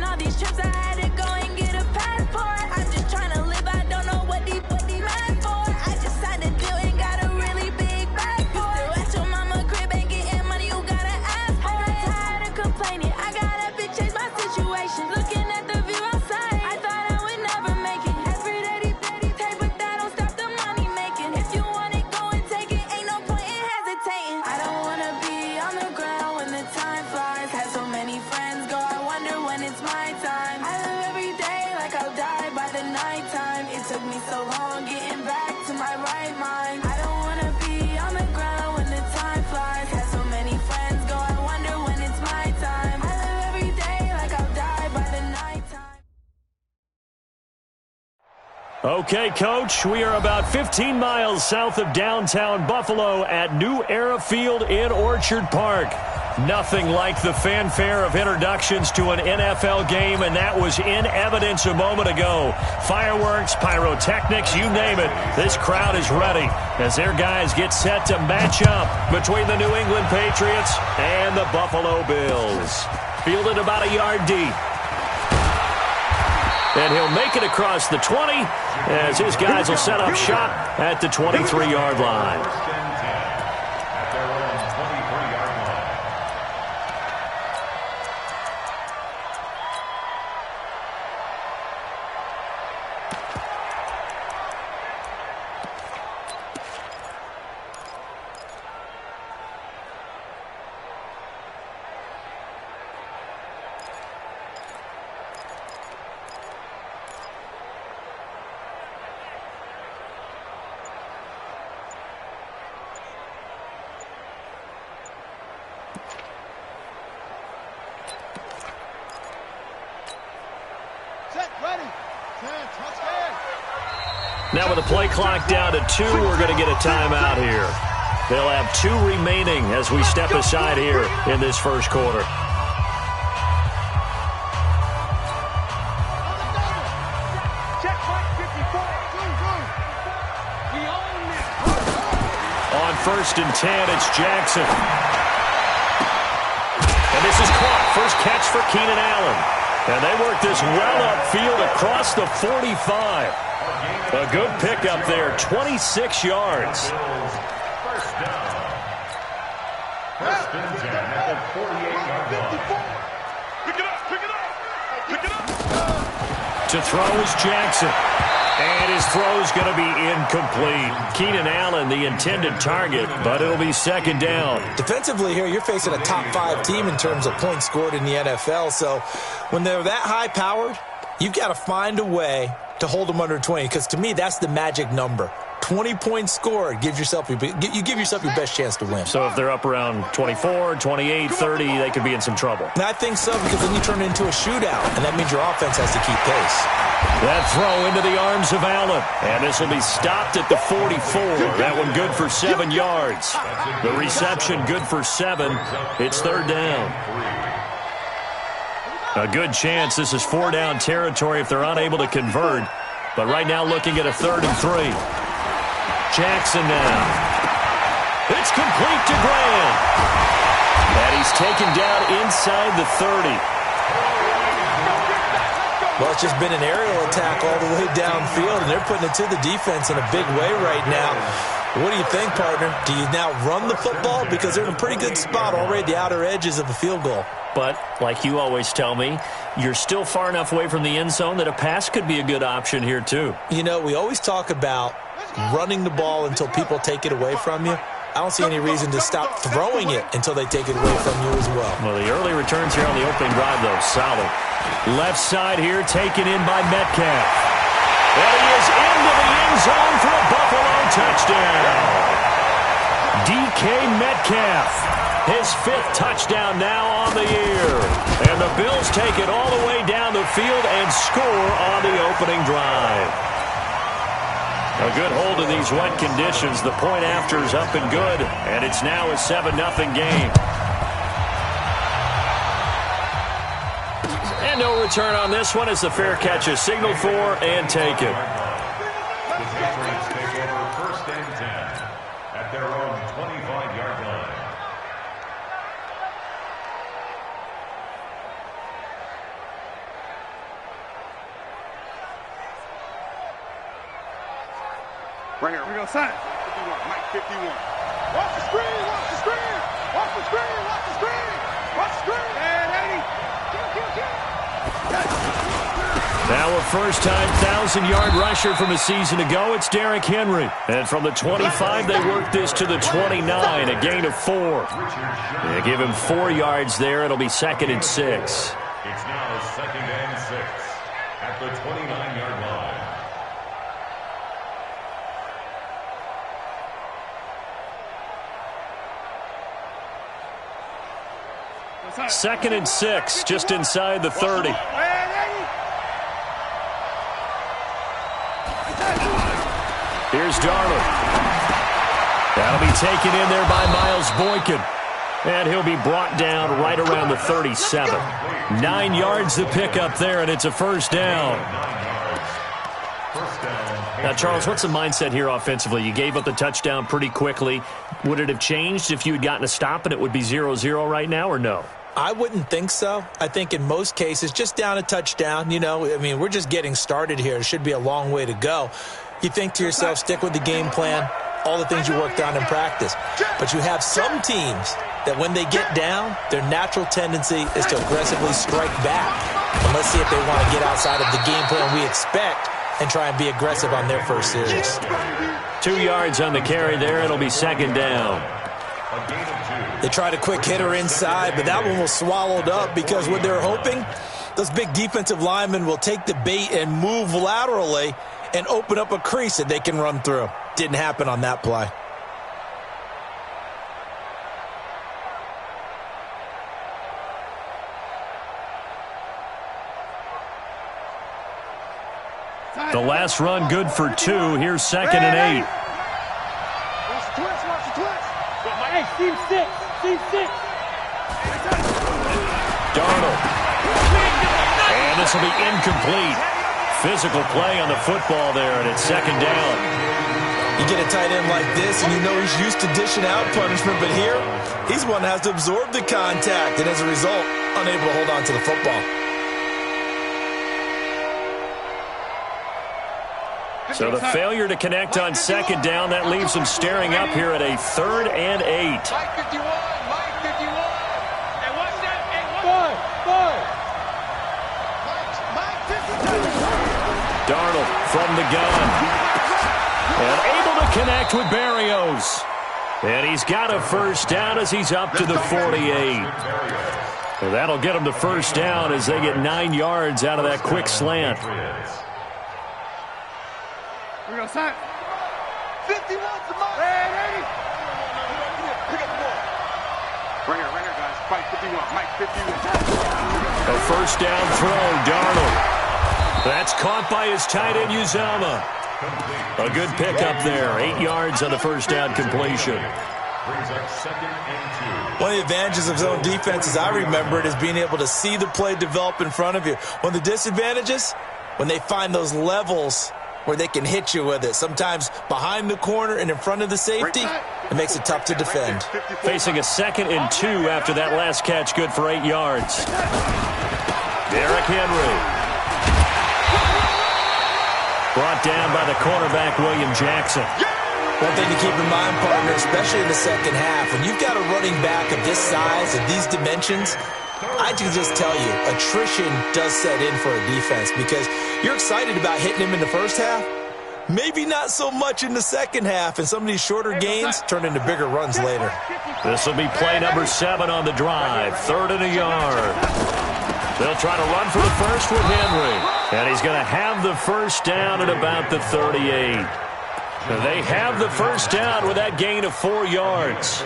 all these trips, I had to go and get a passport. I'm just trying to live, I don't know what these mad for. I just signed a deal and got a really big bag for it. Still at your mama crib, ain't getting money, you gotta ask for it. I'm tired of complaining, I gotta change my situation. Looking at the view outside, I thought I would never make it. Every day, take, but that don't stop the money making. If you want it, go and take it, ain't no point in hesitating. I don't wanna be on the ground when the time flies. Had so many friends go, I wonder when it's my time. I live every day like I'll die by the nighttime. It took me so long getting back to my right mind. I don't wanna be on the ground when the time flies. Had so many friends go, I wonder when it's my time. I live every day like I'll die by the nighttime. Okay, Coach, we are about 15 miles south of downtown Buffalo at New Era Field in Orchard Park. Nothing like the fanfare of introductions to an NFL game, and that was in evidence a moment ago. Fireworks, pyrotechnics, you name it. This crowd is ready as their guys get set to match up between the New England Patriots and the Buffalo Bills. Fielded about a yard deep. And he'll make it across the 20 as his guys will set up shop at the 23-yard line. Now with the play clock down to 2, we're going to get a timeout here. They'll have 2 remaining as we step aside here in this first quarter. On 1st and 10, it's Jackson. And this is caught. First catch for Keenan Allen. And they work this well upfield across the 45. A good pickup there, 26 yards. First and 10 at the 48-yard line. Pick it up. To throw is Jackson. And his throw's going to be incomplete. Keenan Allen, the intended target, but it'll be second down. Defensively here, you're facing a top 5 team in terms of points scored in the NFL. So when they're that high-powered, you've got to find a way to hold them under 20, because to me, that's the magic number. 20 points scored, you give yourself your best chance to win. So if they're up around 24, 28, 30, they could be in some trouble. And I think so, because then you turn it into a shootout, and that means your offense has to keep pace. That throw into the arms of Allen, and this will be stopped at the 44. That one good for 7 yards. The reception good for 7. It's third down. A good chance this is 4-down territory if they're unable to convert. But right now looking at a 3rd and 3. Jackson now. It's complete to Graham. And he's taken down inside the 30. Well, it's just been an aerial attack all the way downfield, and they're putting it to the defense in a big way right now. What do you think, partner? Do you now run the football? Because they're in a pretty good spot already at the outer edges of the field goal. But, like you always tell me, you're still far enough away from the end zone that a pass could be a good option here, too. You know, we always talk about running the ball until people take it away from you. I don't see any reason to stop throwing it until they take it away from you as well. Well, the early returns here on the opening drive, though, solid. Left side here, taken in by Metcalf. And he is into the end zone for a Buffalo touchdown. DK Metcalf. His 5th touchdown now on the year. And the Bills take it all the way down the field and score on the opening drive. A good hold in these wet conditions. The point after is up and good. And it's now a 7-0 game. And no return on this one as the fair catch is signaled for and taken. The Patriots take over 1st and 10 at their own 25-yard line. Right here. We go side. 51. Mike 51. Watch the screen. Watch the screen. Watch the screen. Watch the screen. Watch the screen. And 80. Now a first-time 1,000-yard rusher from a season ago, it's Derrick Henry. And from the 25, they work this to the 29, a gain of 4. They give him 4 yards there. It'll be 2nd and 6. It's now 2nd and 6 at the 29-yard line. Second and 6, just inside the 30. Here's Darnold. That'll be taken in there by Miles Boykin. And he'll be brought down right around the 37. 9 yards to pick up there, and it's a first down. Now, Charles, what's the mindset here offensively? You gave up the touchdown pretty quickly. Would it have changed if you had gotten a stop and it would be 0-0 right now, or no? I wouldn't think so. I think in most cases, just down a touchdown, we're just getting started here. It should be a long way to go. You think to yourself, stick with the game plan, all the things you worked on in practice. But you have some teams that when they get down, their natural tendency is to aggressively strike back. And let's see if they want to get outside of the game plan we expect and try and be aggressive on their first series. 2 yards on the carry there. It'll be 2nd down. They tried a quick hitter inside, but that one was swallowed up because what they're hoping, those big defensive linemen will take the bait and move laterally and open up a crease that they can run through. Didn't happen on that play. The last run good for 2. Here's 2nd and 8. Watch the twist. Watch the twist. Hey, Steve 6. Steve 6. Darnold. And this will be incomplete. Physical play on the football there, and it's 2nd down. You get a tight end like this, and you know he's used to dishing out punishment, but here, he's one that has to absorb the contact, and as a result, unable to hold on to the football. So the failure to connect on 2nd down, that leaves them staring up here at a 3rd and 8. Mike 51. Mike 51. Hey, watch that. Hey, watch Mike 52. Darnold from the gun. And able to connect with Berrios. And he's got a first down as he's up to the 48. And that'll get him the first down as they get 9 yards out of that quick slant. We go side. 51 to Mike. Hey, 80. Pick up the ball. Right here, guys. Mike 51. Mike 51. A first down throw, Darnold. That's caught by his tight end, Uzama. A good pickup there. 8 yards on the first down completion. One of the advantages of zone defense, as I remember it, is being able to see the play develop in front of you. One of the disadvantages, when they find those levels where they can hit you with it. Sometimes behind the corner and in front of the safety, it makes it tough to defend. Facing a 2nd and 2 after that last catch, good for 8 yards. Derrick Henry. Brought down by the cornerback, William Jackson. One thing to keep in mind, partner, especially in the second half, when you've got a running back of this size, of these dimensions, I can just tell you, attrition does set in for a defense because you're excited about hitting him in the first half. Maybe not so much in the second half, and some of these shorter gains turn into bigger runs later. This will be play number 7 on the drive. 3rd and a yard. They'll try to run for the first with Henry. And he's going to have the first down at about the 38. They have the first down with that gain of 4 yards.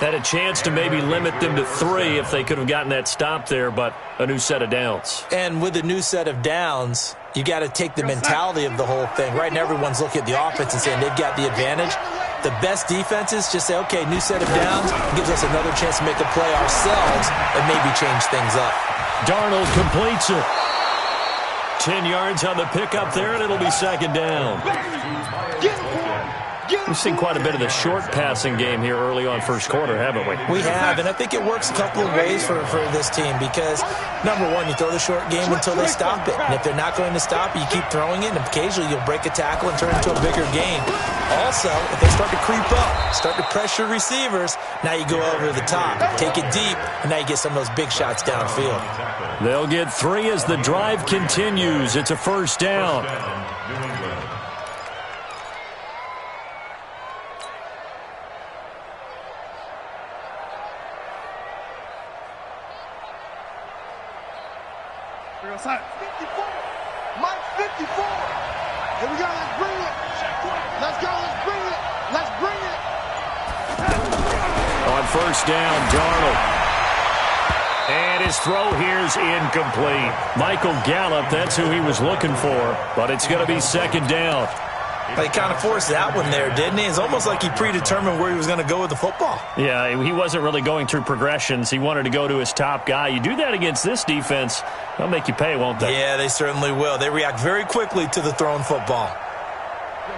Had a chance to maybe limit them to 3 if they could have gotten that stop there, but a new set of downs. And with a new set of downs, you got to take the mentality of the whole thing. Right now, everyone's looking at the offense and saying they've got the advantage. The best defenses just say, okay, new set of downs, gives us another chance to make a play ourselves and maybe change things up. Darnold completes it. 10 yards on the pickup there, and it'll be 2nd down. We've seen quite a bit of the short passing game here early on first quarter, haven't we? We have, and I think it works a couple of ways for this team because, number one, you throw the short game until they stop it. And if they're not going to stop it, you keep throwing it, and occasionally you'll break a tackle and turn it into a bigger game. Also, if they start to creep up, start to pressure receivers, now you go over the top, take it deep, and now you get some of those big shots downfield. They'll get 3 as the drive continues. It's a first down. Outside. 54. Mike 54. Here we go. Let's bring it. Let's go. Let's bring it. Let's bring it. On first down, Darnold. And his throw here's incomplete. Michael Gallup, that's who he was looking for, but it's going to be second down. He kind of forced that one there, didn't he? It's almost like he predetermined where he was going to go with the football. Yeah, he wasn't really going through progressions. He wanted to go to his top guy. You do that against this defense, they'll make you pay, won't they? Yeah, they certainly will. They react very quickly to the thrown football.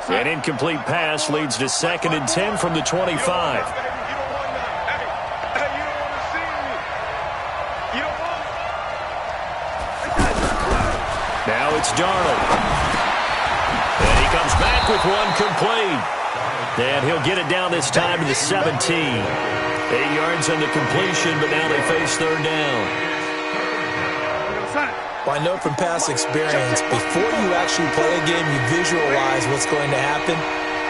An incomplete pass leads to 2nd and 10 from the 25. Now it's Darnold. And he comes back with one complete. And he'll get it down this time to the 17. 8 yards on the completion, but now they face third down. Well, I know from past experience, before you actually play a game, you visualize what's going to happen.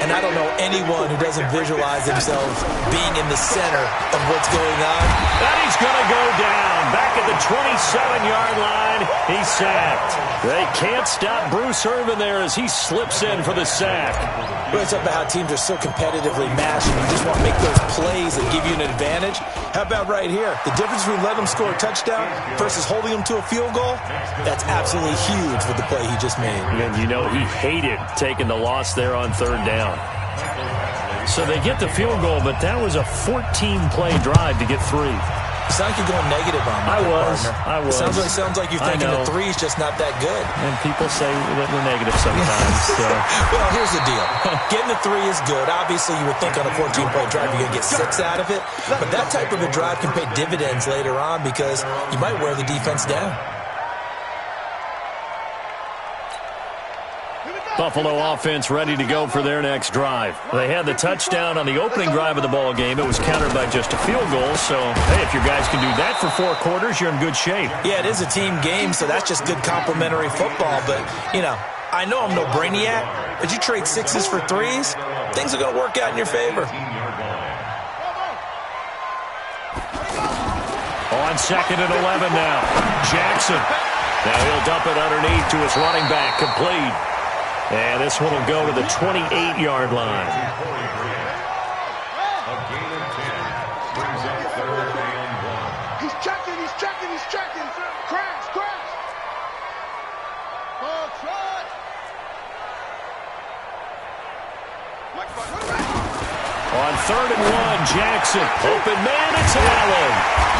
And I don't know anyone who doesn't visualize themselves being in the center of what's going on. And he's going to go down. Back at the 27-yard line, he's sacked. They can't stop Bruce Irvin there as he slips in for the sack. Well, it's about how teams are so competitively matched, and you just want to make those plays that give you an advantage. How about right here? The difference between letting them score a touchdown versus holding them to a field goal, that's absolutely huge with the play he just made. And you know he hated taking the loss there on third down. So they get the field goal, but that was a 14-play drive to get 3. You sound like you're going negative on me, I was. It sounds like you're thinking the 3's just not that good. And people say that we're negative sometimes. So. Well, here's the deal. Getting the 3 is good. Obviously, you would think on a 14-play drive you're going to get 6 out of it. But that type of a drive can pay dividends later on because you might wear the defense down. Buffalo offense ready to go for their next drive. They had the touchdown on the opening drive of the ball game. It was countered by just a field goal. So, hey, if your guys can do that for 4 quarters, you're in good shape. Yeah, it is a team game, so that's just good complementary football. But, you know, I know I'm no brainiac, but you trade 6s for 3s, things are going to work out in your favor. On 2nd and 11 now. Jackson. Now he'll dump it underneath to his running back. Complete. And this one will go to the 28-yard line. A gain of 10 brings up 3rd and 1. He's checking. Crash. Oh, try. On 3rd and 1, Jackson. Open man, it's Allen.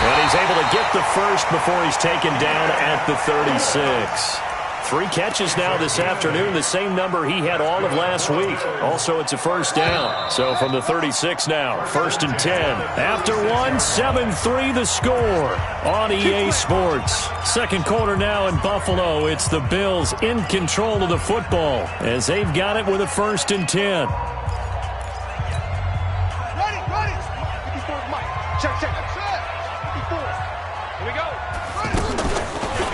And he's able to get the first before he's taken down at the 36. 3 catches now this afternoon, the same number he had all of last week. Also, it's a first down. So from the 36 now, 1st and 10. After 1, 7-3 the score on EA Sports. Second quarter now in Buffalo. It's the Bills in control of the football as they've got it with a 1st and 10. Ready. 54 Mike. Check. That's it. 54. Here we go.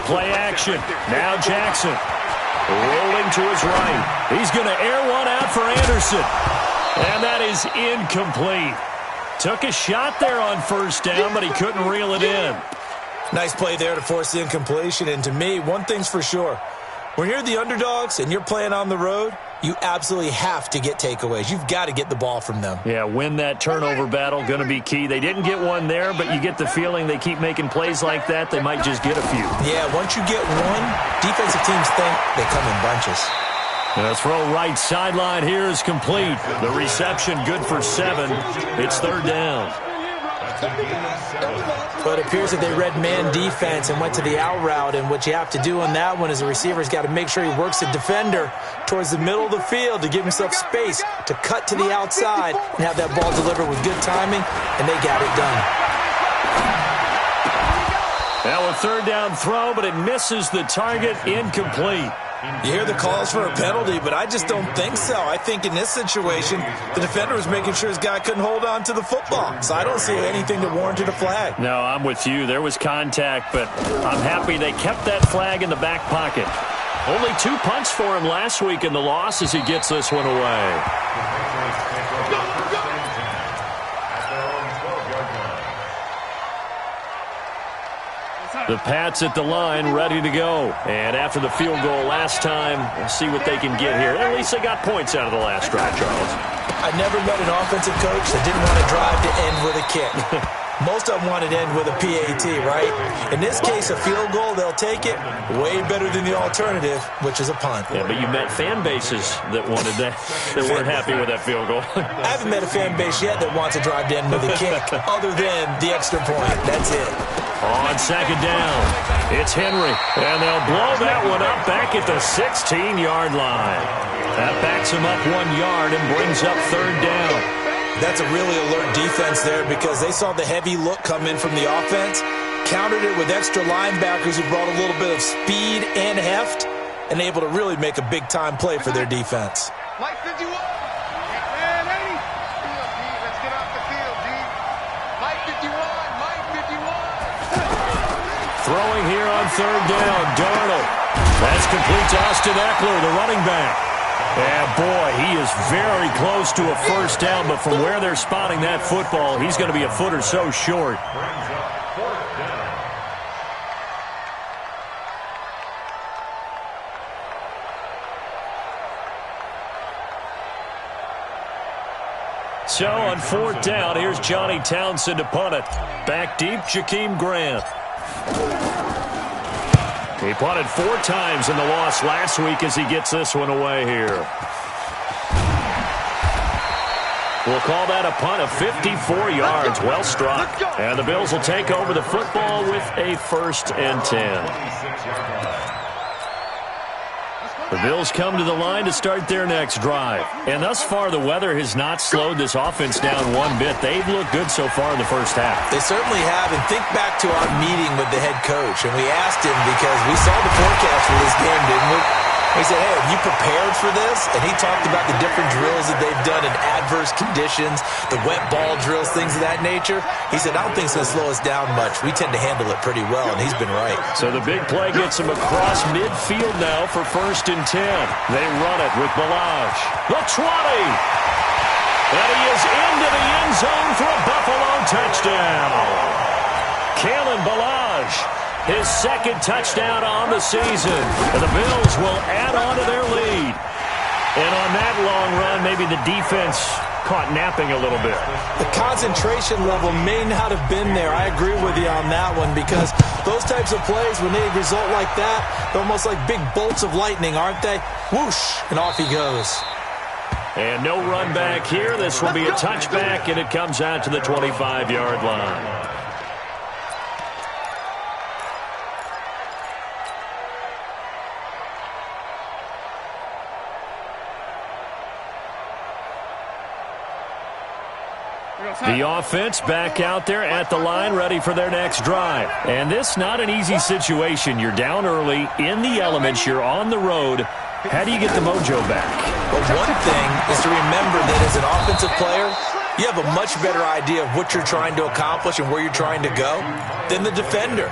Play action. Now Jackson. Rolling to his right. He's going to air one out for Anderson. And that is incomplete. Took a shot there on first down, but he couldn't reel it in. Nice play there to force the incompletion. And to me, one thing's for sure. When you're the underdogs and you're playing on the road, you absolutely have to get takeaways. You've got to get the ball from them. Yeah, win that turnover battle, going to be key. They didn't get one there, but you get the feeling they keep making plays like that, they might just get a few. Yeah, once you get one, defensive teams think they come in bunches. The throw right sideline here is complete. The reception good for 7. It's 3rd down. But it appears that they read man defense and went to the out route, and what you have to do on that one is the receiver's got to make sure he works the defender towards the middle of the field to give himself space to cut to the outside and have that ball delivered with good timing, and they got it done. Now a third down throw, but it misses the target, incomplete. You hear the calls for a penalty, but I just don't think so. I think in this situation, the defender was making sure his guy couldn't hold on to the football. So I don't see anything that warranted a flag. No, I'm with you. There was contact, but I'm happy they kept that flag in the back pocket. Only 2 punts for him last week in the loss as he gets this one away. The Pats at the line, ready to go. And after the field goal last time, we'll see what they can get here. At least they got points out of the last drive, Charles. I never met an offensive coach that didn't want to drive to end with a kick. Most of them wanted to end with a PAT, right? In this case, a field goal, they'll take it. Way better than the alternative, which is a punt. Yeah, but you met fan bases that wanted that, that weren't happy with that field goal. I haven't met a fan base yet that wants to drive to end with a kick, other than the extra point. That's it. On second down, it's Henry, and they'll blow that one up back at the 16-yard line. That backs him up 1 yard and brings up third down. That's a really alert defense there because they saw the heavy look come in from the offense, countered it with extra linebackers who brought a little bit of speed and heft, and able to really make a big-time play for their defense. Mike 51. Man, 80. Let's get off the field, D. Mike 51. Mike 51. Throwing here on third down, Darnold. That's complete to Austin Eckler, the running back. And boy, he is very close to a first down, but from where they're spotting that football, he's going to be a foot or so short. So on fourth down, here's Johnny Townsend to punt it. Back deep, Jakeem Grant. He punted 4 times in the loss last week as he gets this one away here. We'll call that a punt of 54 yards. Well struck. And the Bills will take over the football with a 1st and 10. The Bills come to the line to start their next drive. And thus far, the weather has not slowed this offense down one bit. They've looked good so far in the first half. They certainly have. And think back to our meeting with the head coach. And we asked him because we saw the forecast for this game, didn't we? We said, hey, have you prepared for this? And he talked about the different drills that they've done in adverse conditions, the wet ball drills, things of that nature. He said, I don't think it's going to slow us down much. We tend to handle it pretty well, and he's been right. So the big play gets him across midfield now for 1st and 10. They run it with Balaj. The 20. And he is into the end zone for a Buffalo touchdown. Kalen Balaj, his 2nd touchdown on the season. And the Bills will add on to their lead. And on that long run, maybe the defense caught napping a little bit. The concentration level may not have been there. I agree with you on that one because those types of plays, when they result like that, they're almost like big bolts of lightning, aren't they? Whoosh, and off he goes. And no run back here. This will be a touchback, and it comes out to the 25-yard line. The offense back out there at the line, ready for their next drive. And this not an easy situation. You're down early, in the elements, you're on the road. How do you get the mojo back? Well, one thing is to remember that as an offensive player, you have a much better idea of what you're trying to accomplish and where you're trying to go than the defender.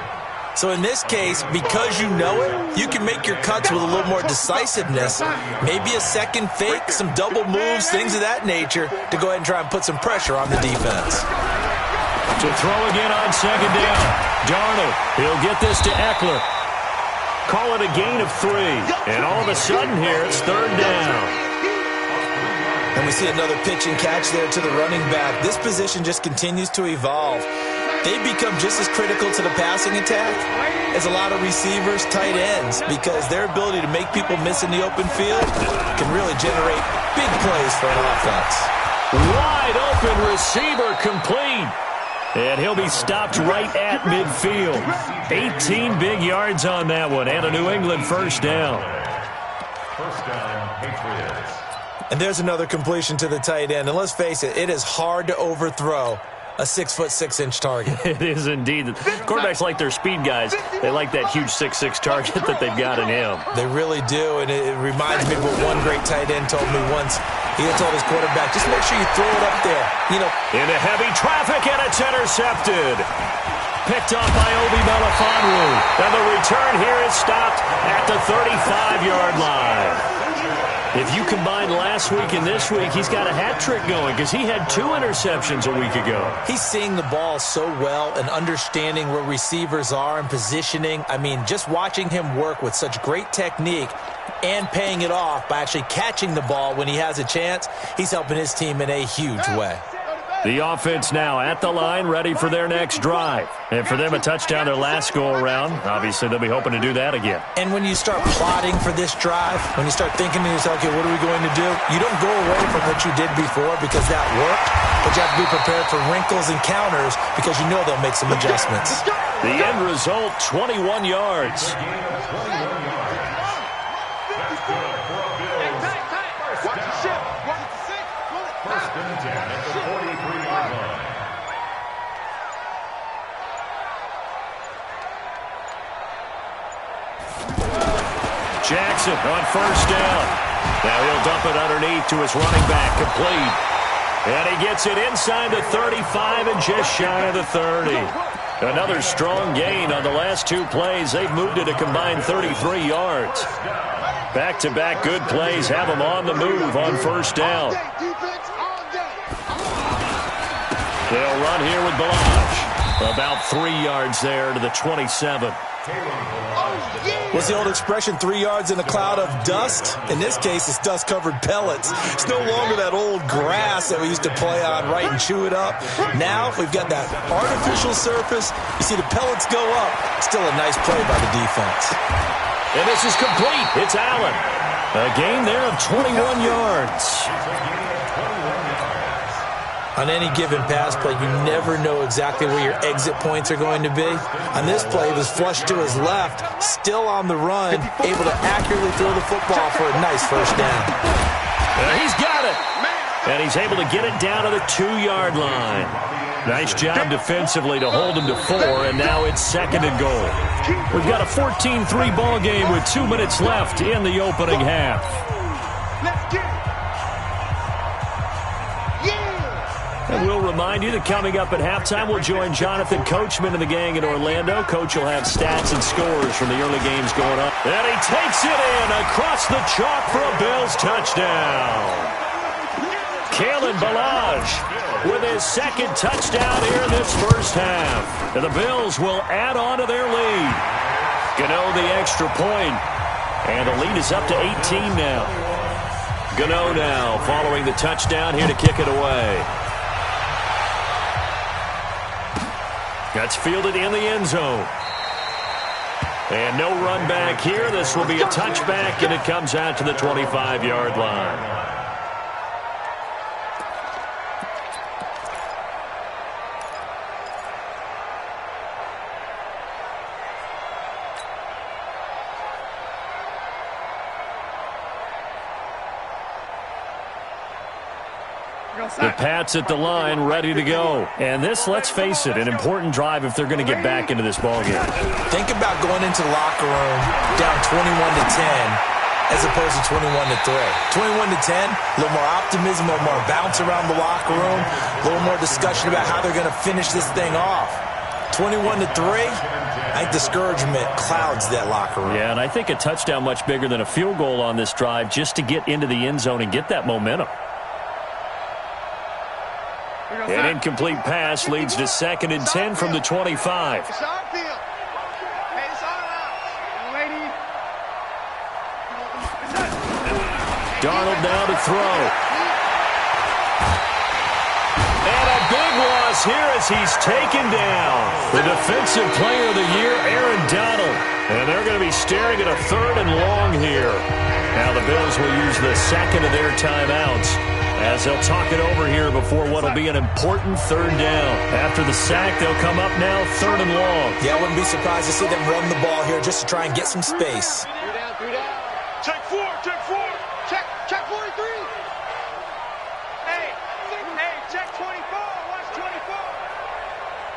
So in this case, because you know it, you can make your cuts with a little more decisiveness, maybe a second fake, some double moves, things of that nature, to go ahead and try and put some pressure on the defense. To throw again on second down. Darnold, he'll get this to Eckler. Call it a gain of 3. And all of a sudden here, it's third down. And we see another pitch and catch there to the running back. This position just continues to evolve. They become just as critical to the passing attack as a lot of receivers, tight ends, because their ability to make people miss in the open field can really generate big plays for an offense. Wide open receiver complete. And he'll be stopped right at midfield. 18 big yards on that one, and a New England first down. First down, Patriots. And there's another completion to the tight end. And let's face it, it is hard to overthrow a 6'6" target. It is indeed. Quarterbacks like their speed guys. They like that huge 6'6" target that they've got in him. They really do, and it reminds me of what one great tight end told me once. He had told his quarterback, just make sure you throw it up there. You know, into heavy traffic, and it's intercepted. Picked off by Obi Melifonwu. And the return here is stopped at the 35-yard line. If you combine last week and this week, he's got a hat trick going because he had 2 interceptions a week ago. He's seeing the ball so well and understanding where receivers are and positioning. I mean, just watching him work with such great technique and paying it off by actually catching the ball when he has a chance, he's helping his team in a huge way. The offense now at the line, ready for their next drive. And for them, a touchdown their last go-around. Obviously, they'll be hoping to do that again. And when you start plotting for this drive, when you start thinking to yourself, okay, what are we going to do? You don't go away from what you did before because that worked, but you have to be prepared for wrinkles and counters because you know they'll make some adjustments. The end result, 21 yards. First and 10 at the 43-yard line. Jackson on first down. Now he'll dump it underneath to his running back, complete. And he gets it inside the 35 and just shy of the 30. Another strong gain on the last 2 plays. They've moved it a combined 33 yards. Back-to-back good plays have them on the move on first down. They'll run here with Balaj. About 3 yards there to the 27. What's the old expression, 3 yards in a cloud of dust? In this case, it's dust-covered pellets. It's no longer that old grass that we used to play on, right, and chew it up. Now we've got that artificial surface. You see the pellets go up. Still a nice play by the defense. And this is complete. It's Allen. A gain there of 21 yards. On any given pass play, you never know exactly where your exit points are going to be. On this play, it was flushed to his left, still on the run, able to accurately throw the football for a nice first down. He's got it. And he's able to get it down to the 2-yard line. Nice job defensively to hold him to 4, and now it's 2nd and goal. We've got a 14-3 ball game with 2 minutes left in the opening half. And we'll remind you that coming up at halftime, we'll join Jonathan Coachman and the gang in Orlando. Coach will have stats and scores from the early games going up. And he takes it in across the chalk for a Bills touchdown. Kalen Balaj with his 2nd touchdown here in this first half. And the Bills will add on to their lead. Gano the extra point. And the lead is up to 18 now. Gano now following the touchdown here to kick it away. That's fielded in the end zone. And no run back here. This will be a touchback, and it comes out to the 25-yard line. The Pats at the line, ready to go. And this, let's face it, an important drive if they're going to get back into this ballgame. Think about going into the locker room down 21-10 as opposed to 21-3. 21-10, a little more optimism, a little more bounce around the locker room, a little more discussion about how they're going to finish this thing off. 21-3, I think discouragement clouds that locker room. Yeah, and I think a touchdown much bigger than a field goal on this drive just to get into the end zone and get that momentum. An incomplete pass leads to 2nd and 10 from the 25. Darnold now to throw. And a big loss here as he's taken down. The defensive player of the year, Aaron Donald. And they're going to be staring at a 3rd and long here. Now the Bills will use the 2nd of their timeouts as they'll talk it over here before what will be an important third down. After the sack, they'll come up now 3rd and long. Yeah, I wouldn't be surprised to see them run the ball here just to try and get some space. 3 down. Check 4, check 4. Check 43. Hey, check 24. Watch 24.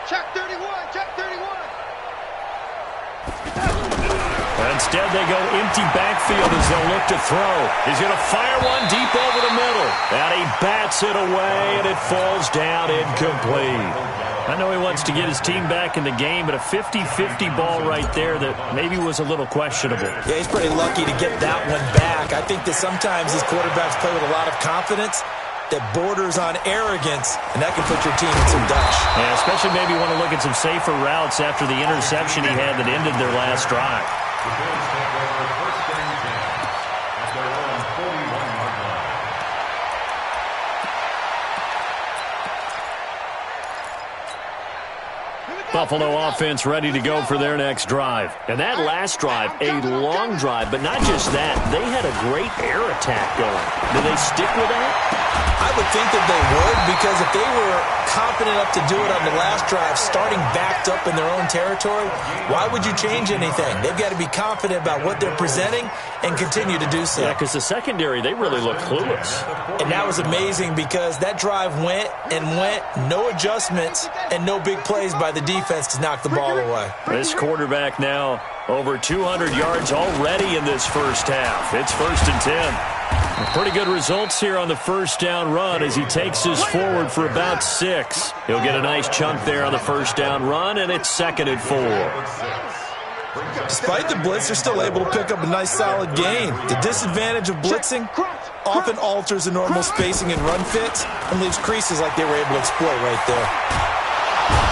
Check 31, check 31. Instead, they go empty backfield as they'll look to throw. He's going to fire one deep over the middle. And he bats it away, and it falls down incomplete. I know he wants to get his team back in the game, but a 50-50 ball right there that maybe was a little questionable. Yeah, he's pretty lucky to get that one back. I think that sometimes these quarterbacks play with a lot of confidence that borders on arrogance, and that can put your team in some dutch. Yeah, especially maybe want to look at some safer routes after the interception he had that ended their last drive. The Bills take over 1st and 10 at their own 41-yard line. Buffalo offense ready to go for their next drive. And that last drive, a long drive, but not just that. They had a great air attack going. Do they stick with that? I would think that they would, because if they were confident enough to do it on the last drive, starting backed up in their own territory, why would you change anything? They've got to be confident about what they're presenting and continue to do so. Yeah, because the secondary, they really look clueless. And that was amazing because that drive went, no adjustments, and no big plays by the defense to knock the ball away. This quarterback now over 200 yards already in this first half. It's 1st and 10. Pretty good results here on the first down run as he takes this forward for about 6. He'll get a nice chunk there on the first down run, and it's 2nd and 4. Despite the blitz, they're still able to pick up a nice solid gain. The disadvantage of blitzing often alters the normal spacing and run fits and leaves creases like they were able to exploit right there.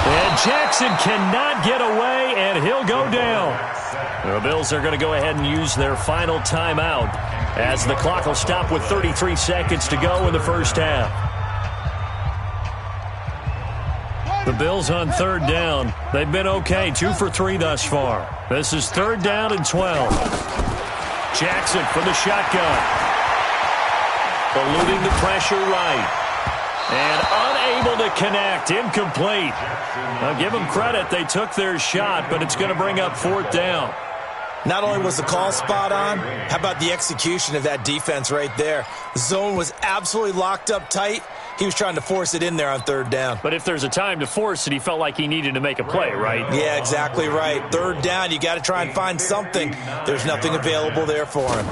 And Jackson cannot get away, and he'll go down. The Bills are going to go ahead and use their final timeout as the clock will stop with 33 seconds to go in the first half. The Bills on 3rd down. They've been okay, 2 for 3 thus far. This is 3rd down and 12. Jackson from the shotgun. Eluding the pressure right. And unable to connect. Incomplete. Now give them credit. They took their shot, but it's going to bring up 4th down. Not only was the call spot on, how about the execution of that defense right there? The zone was absolutely locked up tight. He was trying to force it in there on 3rd down. But if there's a time to force it, he felt like he needed to make a play, right? Yeah, exactly right. 3rd down, you got to try and find something. There's nothing available there for him.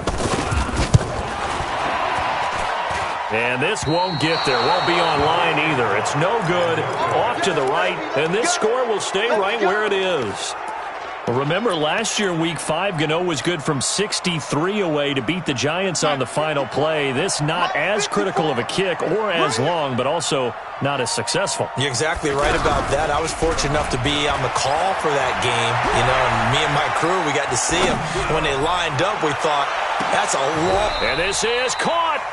And this won't get there. Won't be online either. It's no good. Off to the right. And this score will stay right where it is. Well, remember, last year in Week 5, Gano was good from 63 away to beat the Giants on the final play. This not as critical of a kick or as long, but also not as successful. You're exactly right about that. I was fortunate enough to be on the call for that game. You know, and me and my crew, we got to see them. When they lined up, we thought, that's a long... And this is caught.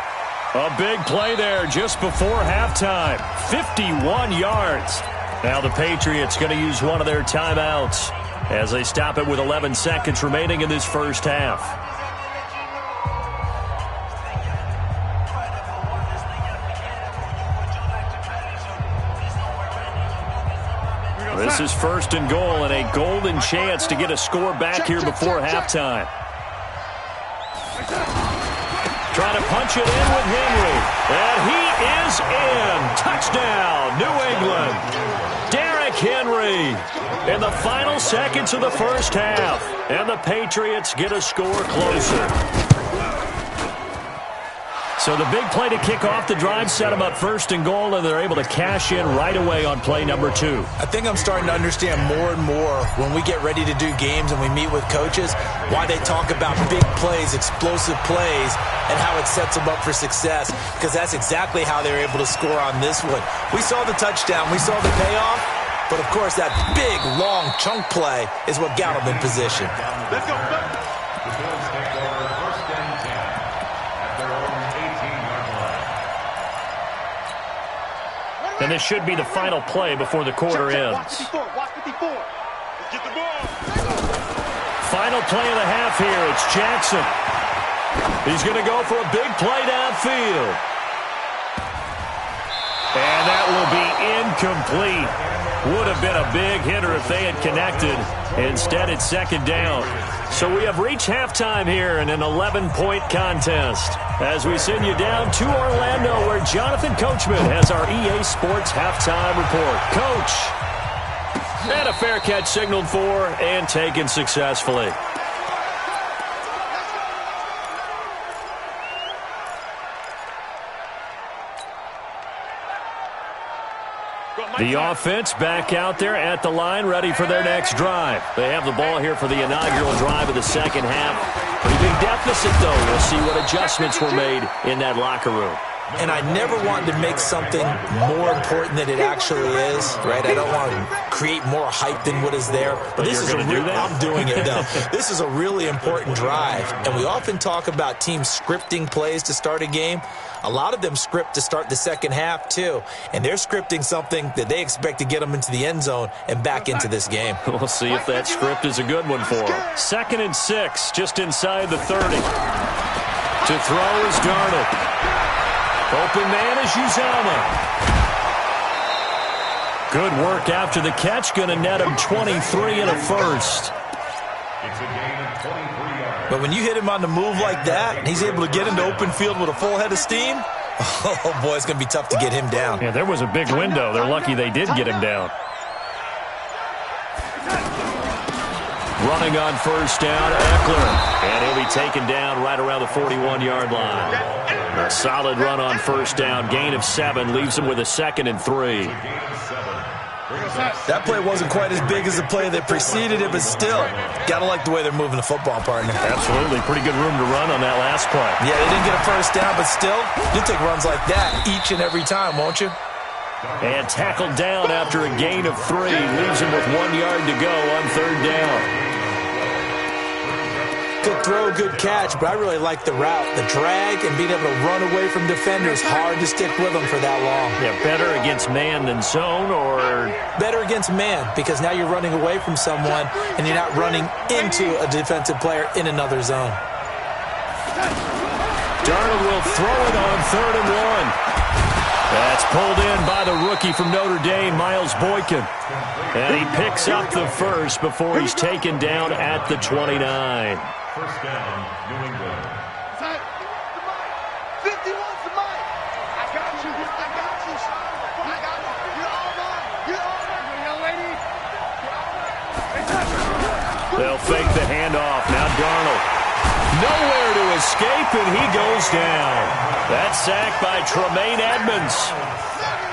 A big play there just before halftime. 51 yards. Now the Patriots going to use one of their timeouts as they stop it with 11 seconds remaining in this first half. This is 1st and goal and a golden chance to get a score back here before halftime. Trying to punch it in with Henry. And he is in. Touchdown, New England. Derrick Henry in the final seconds of the first half. And the Patriots get a score closer. So the big play to kick off the drive set them up 1st and goal, and they're able to cash in right away on play number 2. I think I'm starting to understand more and more when we get ready to do games and we meet with coaches why they talk about big plays, explosive plays, and how it sets them up for success, because that's exactly how they were able to score on this one. We saw the touchdown. We saw the payoff. But, of course, that big, long chunk play is what got them in position. Let's go. The Bills take over 1st and 10 at their own 18-yard line. And this should be the final play before the quarter ends. Watch 54. Let's get the ball. Final play of the half here. It's Jackson. He's going to go for a big play downfield. And that will be incomplete. Would have been a big hitter if they had connected. Instead, it's second down. So we have reached halftime here in an 11-point contest. As we send you down to Orlando, where Jonathan Coachman has our EA Sports halftime report. Coach. And a fair catch signaled for and taken successfully. The offense back out there at the line, ready for their next drive. They have the ball here for the inaugural drive of the second half. Pretty big deficit, though. We'll see what adjustments were made in that locker room. And I never wanted to make something more important than it actually is, right? I don't want to create more hype than what is there. But this is I'm doing it, though. This is a really important drive. And we often talk about teams scripting plays to start a game. A lot of them script to start the second half, too. And they're scripting something that they expect to get them into the end zone and back into this game. We'll see if that script is a good one for them. 2nd and 6, just inside the 30. To throw is Darnold. Open man is Uzama. Good work after the catch. Going to net him 23 and a first. It's a gain of 23 yards. But when you hit him on the move like that, and he's able to get into open field with a full head of steam, oh, boy, it's going to be tough to get him down. Yeah, there was a big window. They're lucky they did get him down. Running on first down, Eckler. And he'll be taken down right around the 41-yard line. A solid run on first down. Gain of 7 leaves him with a 2nd and 3. That play wasn't quite as big as the play that preceded it, but still, got to like the way they're moving the football, partner. Absolutely. Pretty good room to run on that last play. Yeah, they didn't get a first down, but still, you'll take runs like that each and every time, won't you? And tackled down after a gain of 3. Leaves him with 1 yard to go on third down. Good throw, good catch, but I really like the route. The drag and being able to run away from defenders, hard to stick with them for that long. Yeah, better against man than zone, or? Better against man, because now you're running away from someone and you're not running into a defensive player in another zone. Darnold will throw it on 3rd and 1. That's pulled in by the rookie from Notre Dame, Miles Boykin. And he picks up the first before he's taken down at the 29. First down, New England. 51's the mic. I got you. I got you. I got you. You're all mine. You're all mine. Young lady. They'll fake the handoff. Now Darnold. Nowhere to escape, and he goes down. That sack by Tremaine Edmonds.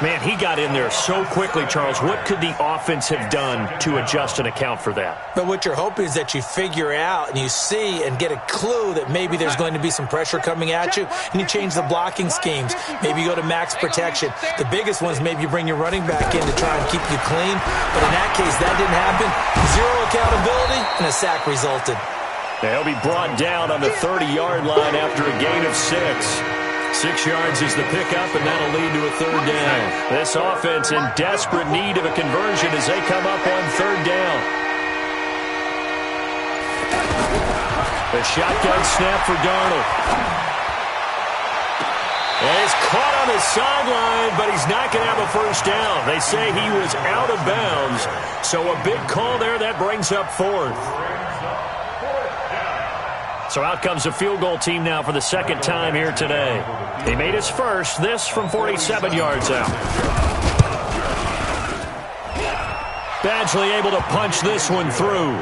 Man, he got in there so quickly, Charles. What could the offense have done to adjust and account for that? But what you're hoping is that you figure out and you see and get a clue that maybe there's going to be some pressure coming at you, and you change the blocking schemes. Maybe you go to max protection. The biggest one is maybe you bring your running back in to try and keep you clean. But in that case, that didn't happen. Zero accountability, and a sack resulted. They'll be brought down on the 30-yard line after a gain of 6. 6 yards is the pickup, and that'll lead to a third down. This offense in desperate need of a conversion as they come up on third down. The shotgun snap for Darnold. And he's caught on his sideline, but he's not going to have a first down. They say he was out of bounds, so a big call there. That brings up 4th. So out comes a field goal team now for the second time here today. He made his first, this from 47 yards out. Badgley able to punch this one through.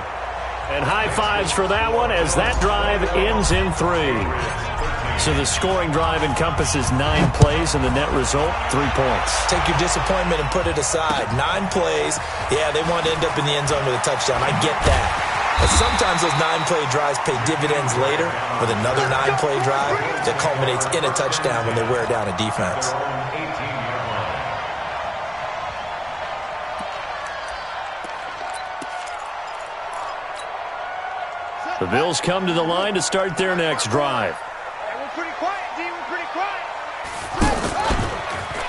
And high fives for that one as that drive ends in 3. So the scoring drive encompasses 9 plays, and the net result, 3 points. Take your disappointment and put it aside. 9 plays. Yeah, they want to end up in the end zone with a touchdown. I get that. But sometimes those 9-play drives pay dividends later with another 9-play drive that culminates in a touchdown when they wear down a defense. The Bills come to the line to start their next drive. We're pretty quiet, D. We're pretty quiet.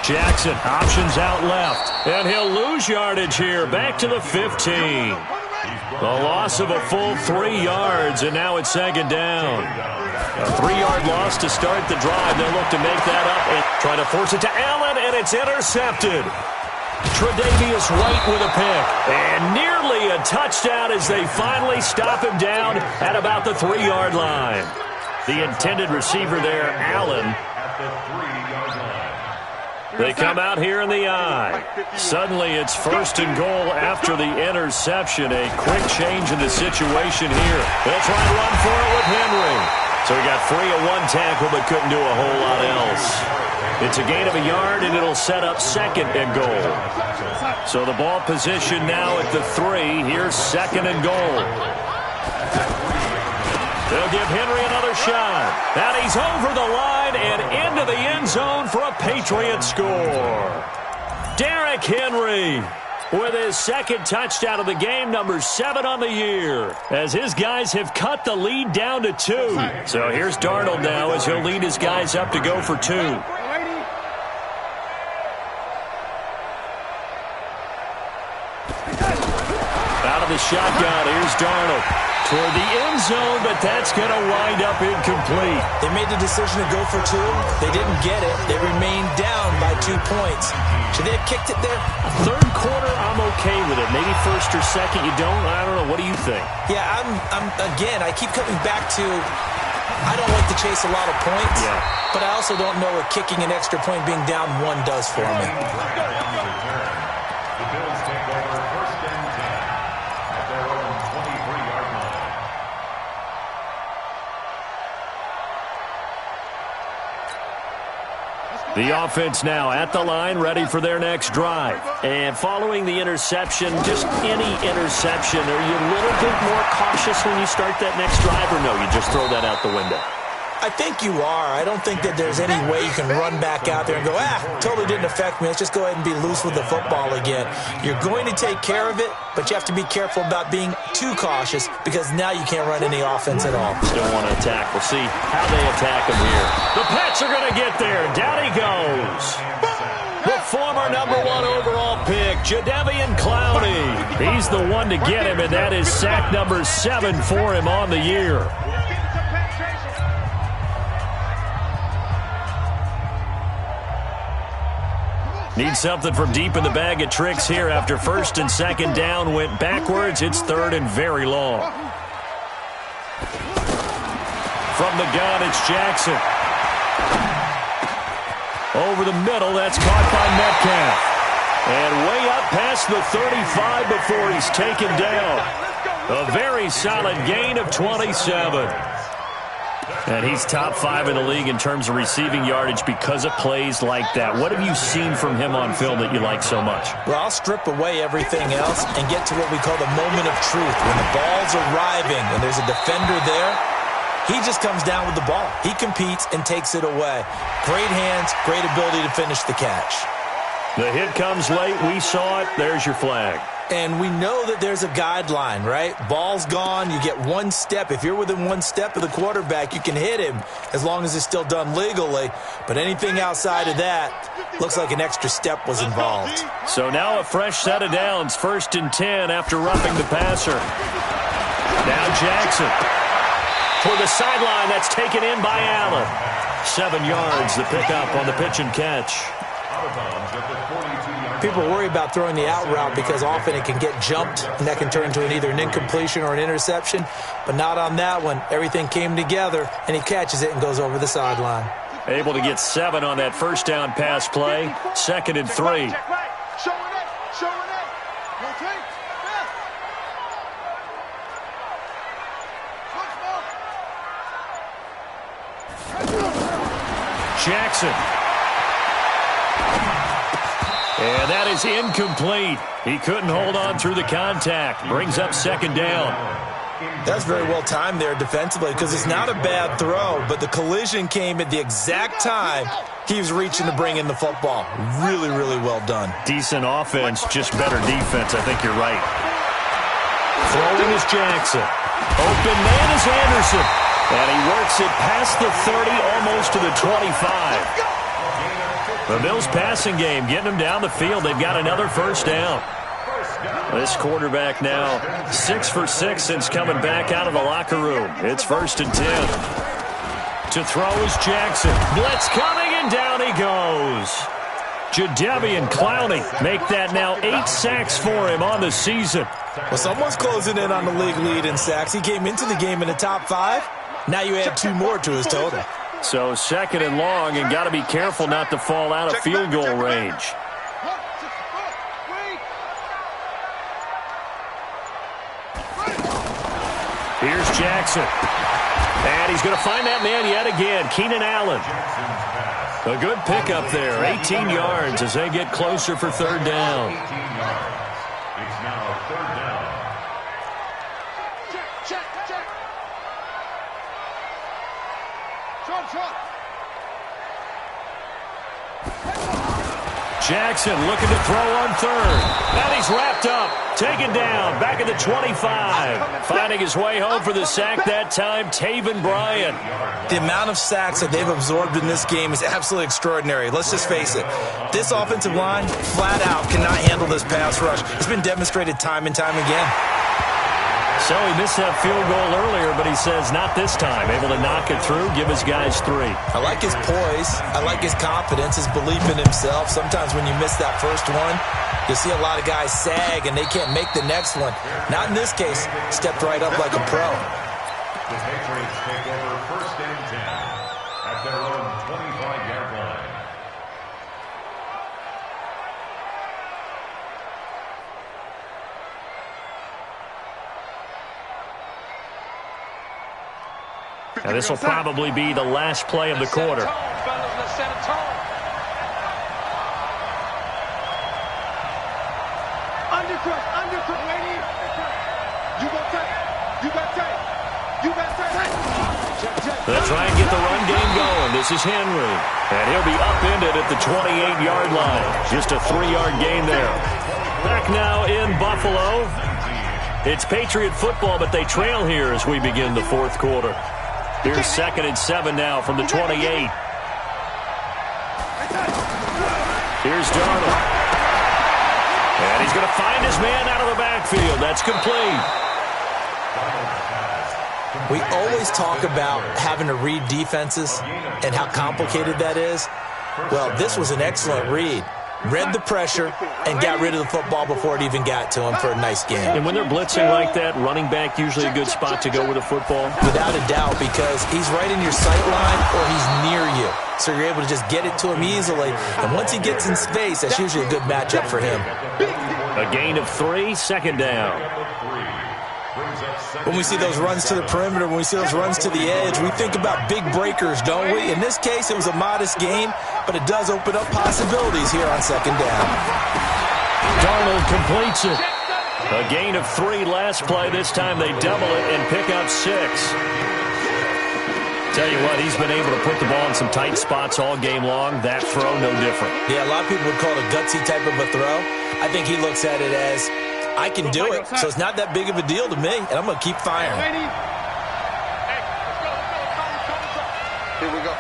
Jackson options out left, and he'll lose yardage here. Back to the 15. The loss of a full 3 yards, and now it's second down. A 3-yard loss to start the drive. They'll look to make that up and try to force it to Allen, and it's intercepted. Tre'Davious White with a pick. And nearly a touchdown as they finally stop him down at about the 3-yard line. The intended receiver there, Allen. At the 3-yard line. They come out here in the I. Suddenly it's first and goal after the interception. A quick change in the situation here. They'll try to run for it with Henry. So he got free of one tackle but couldn't do a whole lot else. It's a gain of a yard, and it'll set up second and goal. So the ball position now at the 3. Here's second and goal. They'll give Henry another shot. And he's over the line and into the end zone for a Patriot score. Derrick Henry with his second touchdown of the game, number 7 on the year, as his guys have cut the lead down to 2. So here's Darnold now as he'll lead his guys up to go for 2. Out of the shotgun, here's Darnold toward the end zone, but that's going to wind up incomplete. They made the decision to go for 2. They didn't get it. They remained down by 2 points. Should they have kicked it there? Third quarter, I'm okay with it. Maybe first or second, you don't. I don't know. What do you think? Yeah, again, I keep coming back to, I don't like to chase a lot of points, but I also don't know what kicking an extra point being down 1 does for me. The Bills take over first and 10 at their own 23-yard line. The offense now at the line, ready for their next drive. And following the interception, just any interception, are you a little bit more cautious when you start that next drive, or no, you just throw that out the window? I think you are. I don't think that there's any way you can run back out there and go, totally didn't affect me. Let's just go ahead and be loose with the football again. You're going to take care of it, but you have to be careful about being too cautious because now you can't run any offense at all. Still want to attack. We'll see how they attack him here. The Pats are going to get there. Down he goes. The former number 1 overall pick, Jadeveon Clowney. He's the one to get him, and that is sack number 7 for him on the year. Need something from deep in the bag of tricks here after first and second down went backwards. It's third and very long. From the gun, it's Jackson. Over the middle, that's caught by Metcalf. And way up past the 35 before he's taken down. A very solid gain of 27. And he's top 5 in the league in terms of receiving yardage because of plays like that. What have you seen from him on film that you like so much? Well, I'll strip away everything else and get to what we call the moment of truth. When the ball's arriving and there's a defender there, he just comes down with the ball. He competes and takes it away. Great hands, great ability to finish the catch. The hit comes late. We saw it. There's your flag. And we know that there's a guideline, right? Ball's gone. You get 1 step. If you're within 1 step of the quarterback, you can hit him as long as it's still done legally. But anything outside of that looks like an extra step was involved. So now a fresh set of downs. First and 10 after roughing the passer. Now Jackson. For the sideline, that's taken in by Allen. 7 yards, the pickup on the pitch and catch. People worry about throwing the out route because often it can get jumped, and that can turn into either an incompletion or an interception. But not on that one. Everything came together, and he catches it and goes over the sideline. Able to get 7 on that first down pass play. Second and 3. Jackson. And that is incomplete. He couldn't hold on through the contact. Brings up second down. That's very well timed there defensively because it's not a bad throw, but the collision came at the exact time he was reaching to bring in the football. Really, really well done. Decent offense, just better defense. I think you're right. Throwing is Jackson. Open man is Anderson. And he works it past the 30, almost to the 25. The Bills passing game, getting them down the field. They've got another first down. This quarterback now 6 for 6 since coming back out of the locker room. It's first and 10. To throw is Jackson. Blitz coming, and down he goes. Jadeveon Clowney make that now 8 sacks for him on the season. Well, someone's closing in on the league lead in sacks. He came into the game in the top 5. Now you add 2 more to his total. So 2nd and long, and got to be careful not to fall out of field goal range. Here's Jackson. And he's going to find that man yet again, Keenan Allen. A good pickup there, 18 yards as they get closer for 3rd down. 18 yards. It's now 3rd down. Check. Trump. Jackson looking to throw on 3rd. And he's wrapped up. Taken down. Back at the 25. Finding his way home for the sack that time, Taven Bryan. The amount of sacks that they've absorbed in this game is absolutely extraordinary. Let's just face it. This offensive line, flat out, cannot handle this pass rush. It's been demonstrated time and time again. So he missed that field goal earlier, but he says not this time. Able to knock it through, give his guys 3. I like his poise. I like his confidence, his belief in himself. Sometimes when you miss that first one, you'll see a lot of guys sag and they can't make the next one. Not in this case. Stepped right up like a pro. The Patriots take over 1st and 10 at their own 25-yard line. Now this will probably be the last play of the quarter. Undercrush, lady. You got tape. They'll try and get the run game going. This is Henry. And he'll be upended at the 28-yard line. Just a 3-yard gain there. Back now in Buffalo. It's Patriot football, but they trail here as we begin the 4th quarter. Here's 2nd and 7 now from the 28. Here's Darnold. And he's going to find his man out of the backfield. That's complete. We always talk about having to read defenses and how complicated that is. Well, this was an excellent read. Read the pressure and got rid of the football before it even got to him for a nice game. And when they're blitzing like that, running back usually a good spot to go with the football? Without a doubt, because he's right in your sight line or he's near you. So you're able to just get it to him easily. And once he gets in space, that's usually a good matchup for him. A gain of 3, 2nd down. When we see those runs to the perimeter, when we see those runs to the edge, we think about big breakers, don't we? In this case, it was a modest gain, but it does open up possibilities here on 2nd down. Darnold completes it. A gain of 3 last play. This time they double it and pick up 6. Tell you what, he's been able to put the ball in some tight spots all game long. That throw, no different. Yeah, a lot of people would call it a gutsy type of a throw. I think he looks at it as, I can do it, so it's not that big of a deal to me, and I'm going to keep firing. Here we go.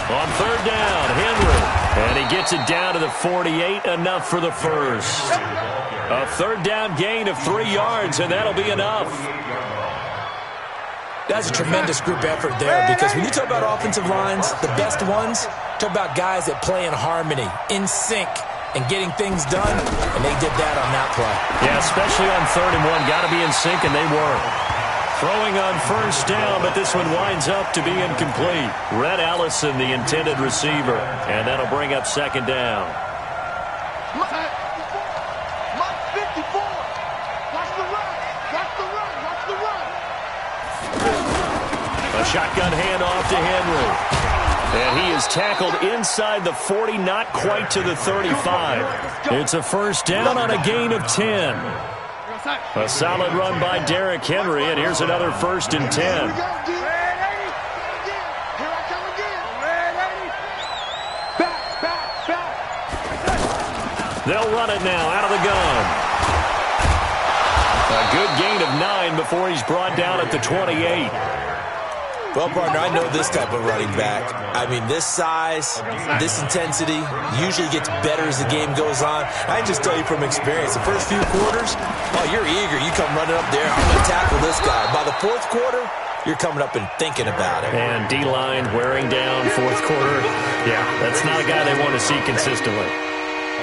On 3rd down, Henry. And he gets it down to the 48, enough for the first. A 3rd down gain of 3 yards, and that'll be enough. That's a tremendous group effort there, because when you talk about offensive lines, the best ones, talk about guys that play in harmony, in sync, and getting things done, and they did that on that play. Yeah, especially on 3rd and 1. Got to be in sync, and they were. Throwing on 1st down, but this one winds up to be incomplete. Red Allison, the intended receiver, and that'll bring up 2nd down. Mike 54. Watch the run. A shotgun handoff to Henry. And he is tackled inside the 40, not quite to the 35. It's a 1st down on a gain of 10. A solid run by Derrick Henry, and here's another 1st and 10. They'll run it now out of the gun. A good gain of 9 before he's brought down at the 28. Well, partner, I know this type of running back. I mean, this size, this intensity usually gets better as the game goes on. I can just tell you from experience, the first few quarters, oh, you're eager. You come running up there, I'm going to tackle this guy. By the 4th quarter, you're coming up and thinking about it. And D-line wearing down fourth quarter. Yeah, that's not a guy they want to see consistently.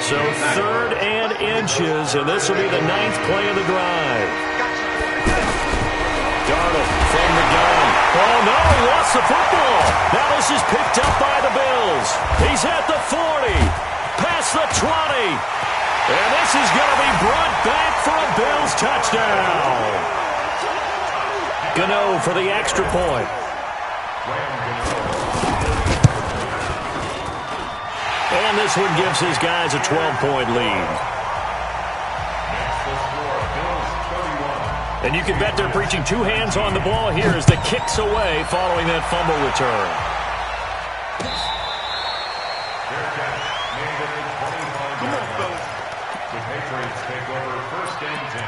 So 3rd and inches, and this will be the 9th play of the drive. Darnold from the gun. Oh, no, he lost the football. Now this is picked up by the Bills. He's at the 40, past the 20. And this is going to be brought back for a Bills touchdown. Gano for the extra point. And this one gives his guys a 12-point lead. And you can bet they're preaching 2 hands on the ball here as the kick's away following that fumble return. Come on, fellas. The Patriots take over 1st and 10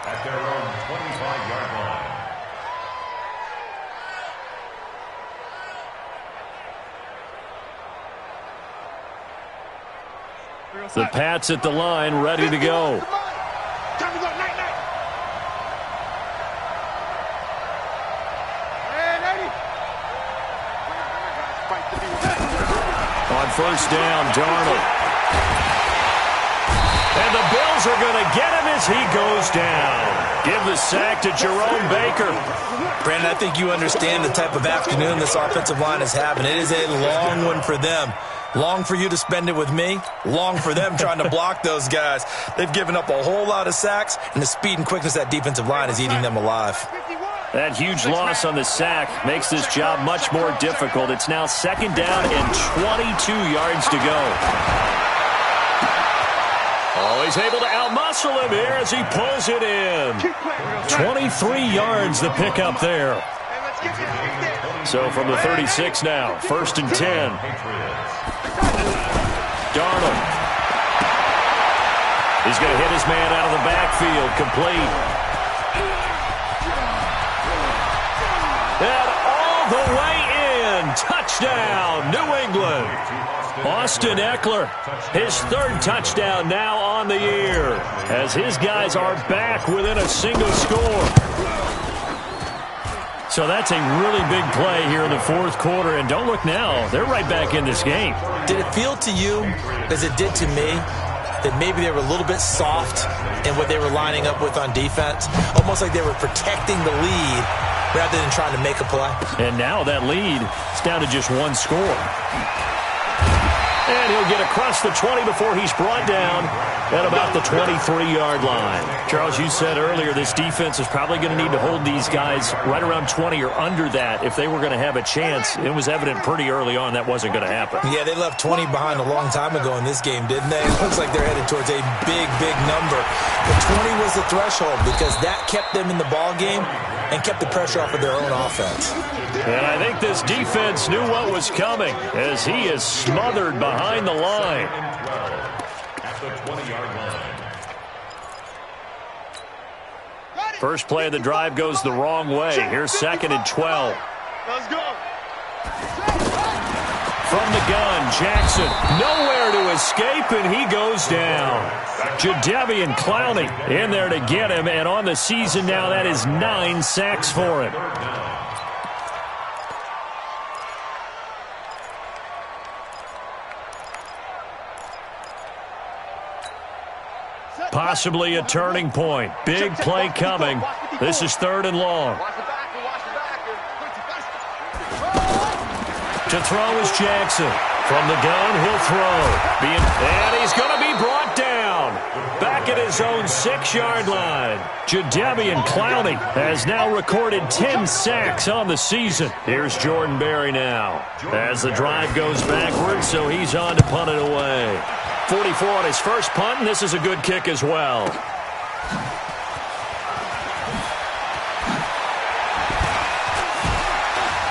at their own 25-yard line. The Pats at the line, ready to go. Time to go, night. On 1st down, Darnold. And the Bills are going to get him as he goes down. Give the sack to Jerome Baker. Brandon, I think you understand the type of afternoon this offensive line is having. It is a long one for them. Long for you to spend it with me. Long for them trying to block those guys. They've given up a whole lot of sacks, and the speed and quickness of that defensive line is eating them alive. That huge loss on the sack makes this job much more difficult. It's now 2nd down and 22 yards to go. Oh, he's able to outmuscle him here as he pulls it in. 23 yards the pickup there. So from the 36 now, 1st and 10. Darnold. He's going to hit his man out of the backfield, complete. And all the way in. Touchdown, New England. Austin Eckler, his 3rd touchdown now on the year, as his guys are back within a single score. So that's a really big play here in the 4th quarter, and don't look now, they're right back in this game. Did it feel to you, as it did to me, that maybe they were a little bit soft in what they were lining up with on defense? Almost like they were protecting the lead rather than trying to make a play. And now that lead is down to just 1 score. And he'll get across the 20 before he's brought down at about the 23-yard line. Charles, you said earlier this defense is probably going to need to hold these guys right around 20 or under that if they were going to have a chance. It was evident pretty early on that wasn't going to happen. Yeah, they left 20 behind a long time ago in this game, didn't they? It looks like they're headed towards a big, big number. But 20 was the threshold because that kept them in the ball game and kept the pressure off of their own offense. And I think this defense knew what was coming as he is smothered behind the line. At the 20-yard line. First play of the drive goes the wrong way. Here's 2nd and 12. Let's go. From the gun, Jackson nowhere to escape, and he goes down. Jadeveon Clowney in there to get him, and on the season now, that is 9 sacks for him. Possibly a turning point. Big play coming. This is 3rd and long. To throw is Jackson. From the gun, he'll throw. And he's going to be brought down. Back at his own 6-yard line. Jadeveon Clowney has now recorded 10 sacks on the season. Here's Jordan Berry now. As the drive goes backwards, so he's on to punt it away. 44 on his first punt, and this is a good kick as well.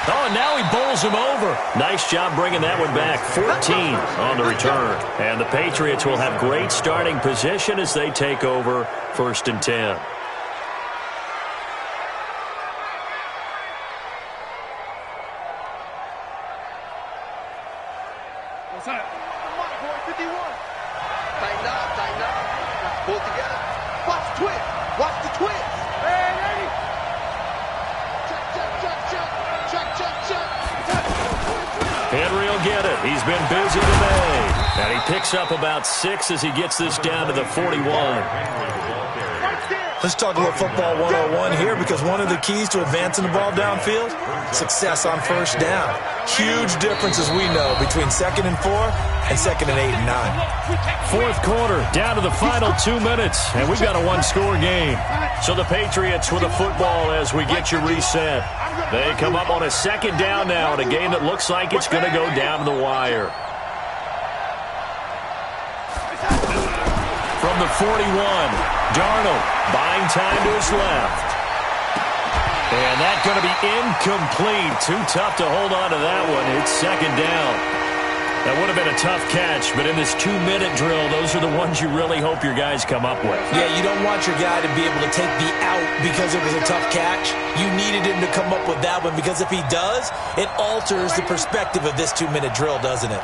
Oh, and now he bowls him over. Nice job bringing that one back. 14 on the return. And the Patriots will have great starting position as they take over 1st and 10. What's that? Come on, boy, 51. Tighten up. Pull it together. Watch the twist. Watch the twist. Hey, ready. Check. Henry will get it. He's been busy today. And he picks up about 6 as he gets this down to the 41. Let's talk a little football 101 here, because one of the keys to advancing the ball downfield, success on first down. Huge difference, as we know, between 2nd and 4 and 2nd and 8 and 9. Fourth quarter, down to the final 2 minutes, and we've got a one-score game. So the Patriots with the football as we get you reset. They come up on a 2nd down now in a game that looks like it's going to go down to the wire. From the 41, Darnold buying time to his left. And that's going to be incomplete. Too tough to hold on to that one. It's 2nd down. That would have been a tough catch, but in this 2-minute drill, those are the ones you really hope your guys come up with. Yeah, you don't want your guy to be able to take the out because it was a tough catch. You needed him to come up with that one, because if he does, it alters the perspective of this 2-minute drill, doesn't it?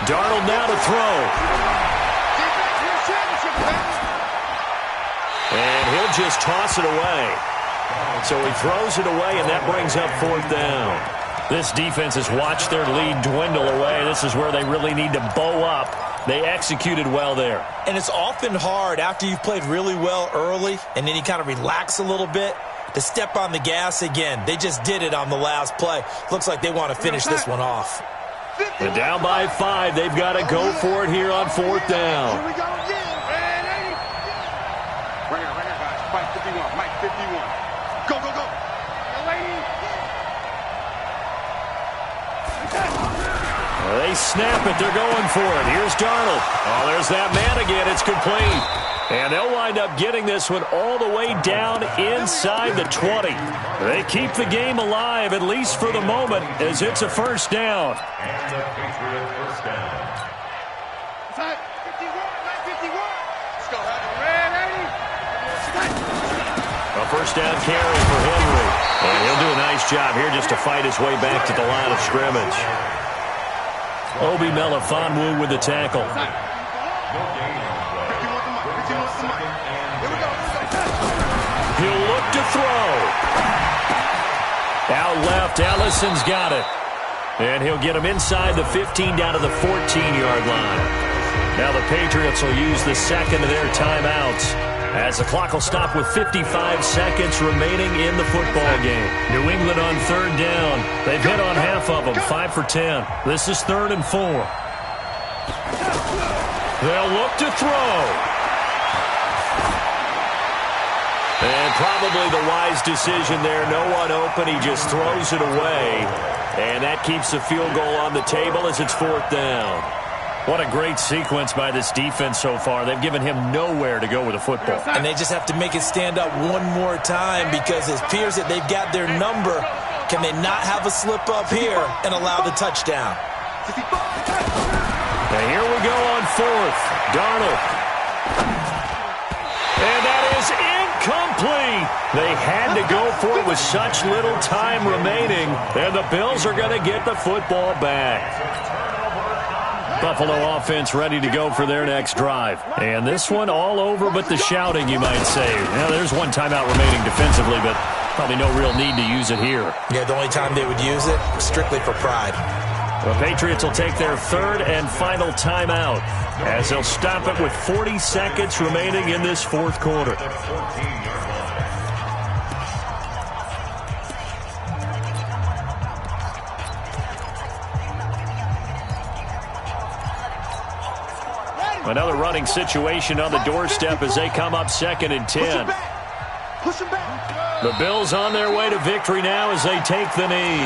Darnold now to throw. And he'll just toss it away. So he throws it away, and that brings up 4th down. This defense has watched their lead dwindle away. This is where they really need to bow up. They executed well there. And it's often hard after you've played really well early and then you kind of relax a little bit to step on the gas again. They just did it on the last play. Looks like they want to finish this one off. And down by 5. They've got to go for it here on 4th down. Here we go again. Right here, guys. Mike 51. Mike 51. Go, go, go. They snap it. They're going for it. Here's Darnold. Oh, there's that man again. It's complete. And they'll wind up getting this one all the way down inside the 20. They keep the game alive, at least for the moment, as it's a 1st down. And the Patriot 1st down. 51, 51. Let's go, A 1st down carry for Henry. And he'll do a nice job here just to fight his way back to the line of scrimmage. Obi Melifonwu with the tackle. He'll look to throw. Out left, Ellison's got it. And he'll get him inside the 15 down to the 14-yard line. Now the Patriots will use the 2nd of their timeouts, as the clock will stop with 55 seconds remaining in the football game. New England on 3rd down. They've hit on half of them, 5 for 10. This is 3rd and 4. They'll look to throw. And probably the wise decision there. No one open. He just throws it away. And that keeps the field goal on the table as it's 4th down. What a great sequence by this defense so far. They've given him nowhere to go with the football. And they just have to make it stand up one more time, because it appears that they've got their number. Can they not have a slip up here and allow the touchdown? And here we go on 4th. Darnold. And that is incomplete. They had to go for it with such little time remaining. And the Bills are going to get the football back. Buffalo offense ready to go for their next drive. And this one all over but the shouting, you might say. Now, there's one timeout remaining defensively, but probably no real need to use it here. Yeah, the only time they would use it, strictly for pride. The Patriots will take their 3rd and final timeout, as they'll stop it with 40 seconds remaining in this 4th quarter. Another running situation on the doorstep as they come up 2nd and 10. Push him back. The Bills on their way to victory now as they take the knee.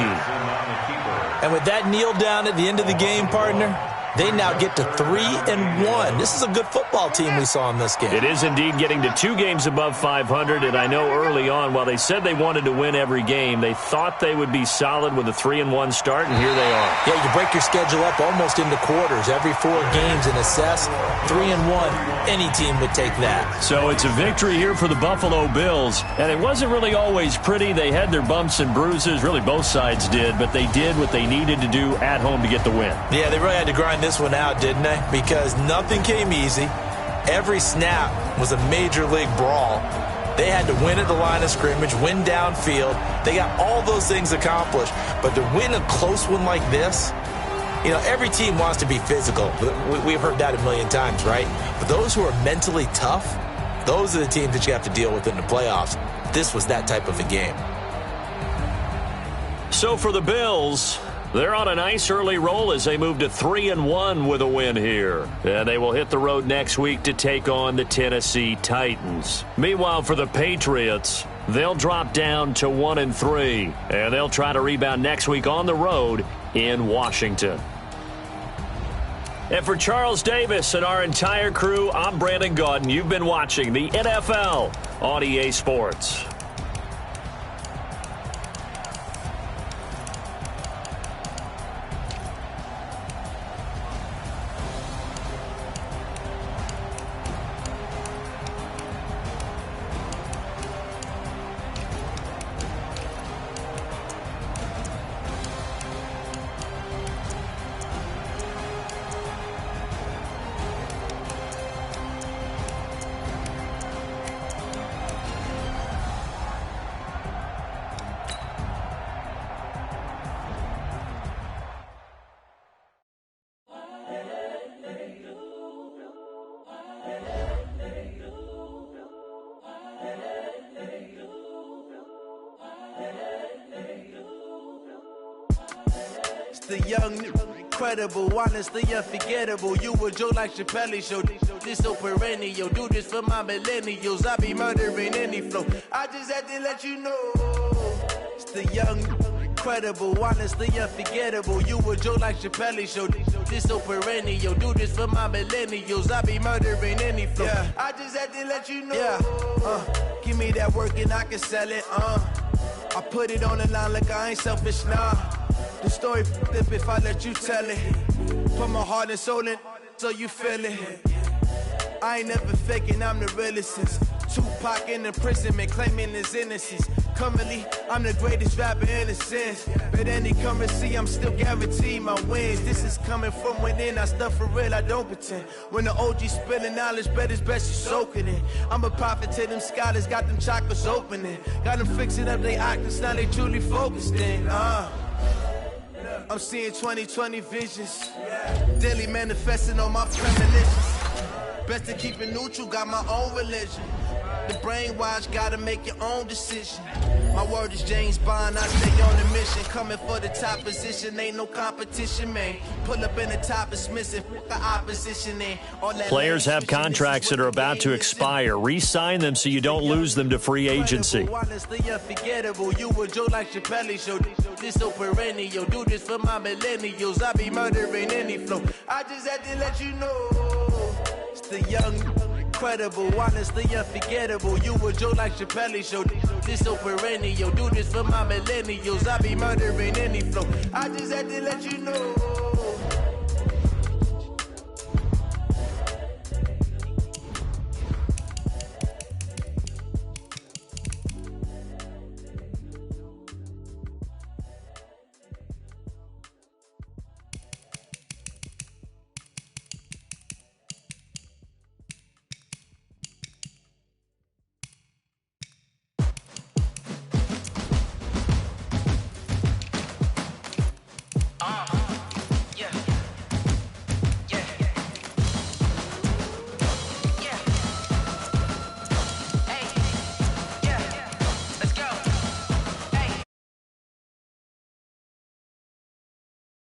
And with that kneel down at the end of the game, partner, they now get to 3-1. This is a good football team we saw in this game. It is indeed getting to 2 games above 500, and I know early on, while they said they wanted to win every game, they thought they would be solid with a 3-1 start, and here they are. Yeah, you break your schedule up almost into quarters, every 4 games, and assess 3-1. Any team would take that. So it's a victory here for the Buffalo Bills, and it wasn't really always pretty. They had their bumps and bruises, really both sides did, but they did what they needed to do at home to get the win. Yeah, they really had to grind this one out, didn't they? Because nothing came easy. Every snap was a major league brawl. They had to win at the line of scrimmage, win downfield. They got all those things accomplished. But to win a close one like this, you know, every team wants to be physical. We've heard that a million times, right? But those who are mentally tough, those are the teams that you have to deal with in the playoffs. This was that type of a game. So for the Bills, they're on a nice early roll as they move to 3-1 with a win here. And they will hit the road next week to take on the Tennessee Titans. Meanwhile, for the Patriots, they'll drop down to 1-3. And they'll try to rebound next week on the road in Washington. And for Charles Davis and our entire crew, I'm Brandon Gaudin. You've been watching the NFL on EA Sports. The young, incredible, honestly unforgettable. You a Joe like Chappelle show. This so perennial. Do this for my millennials. I be murdering any flow. I just had to let you know. It's the young, incredible, honestly unforgettable. You a Joe like Chappelle show. This so perennial. Do this for my millennials. I be murdering any flow. Yeah. I just had to let you know. Yeah. Give me that work and I can sell it. I put it on the line like I ain't selfish, nah. The story flip if I let you tell it. Put my heart and soul in so you feel it. I ain't never faking, I'm the realest since Tupac in imprisonment, claiming his innocence. Currently, I'm the greatest rapper in a sense. But any currency, I'm still guaranteed my wins. This is coming from within, I stuff for real, I don't pretend. When the OG spilling knowledge, bet it's best you soak it in. I'm a prophet to them scholars, got them chakras opening. Got them fixing up they octaves, now they truly focused in. I'm seeing 2020 visions. Daily manifesting on my premonitions. Best to keep it neutral, got my own religion. The brainwash, gotta make your own decision. My word is James Bond, I stay on the mission. Coming for the top position, ain't no competition, man. Pull up in the top, it's missing, the opposition in. Players have contracts that are about to expire. Re-sign them so you don't lose them to free agency. Honestly unforgettable, you a Joe like Chappelle show. This so perennial, do this for my millennials. I be murdering any flow. I just had to let you know. It's the young, incredible, honestly unforgettable. You a Joe like Chappelle show. This so perennial, do this for my millennials. I be murdering any flow. I just had to let you know.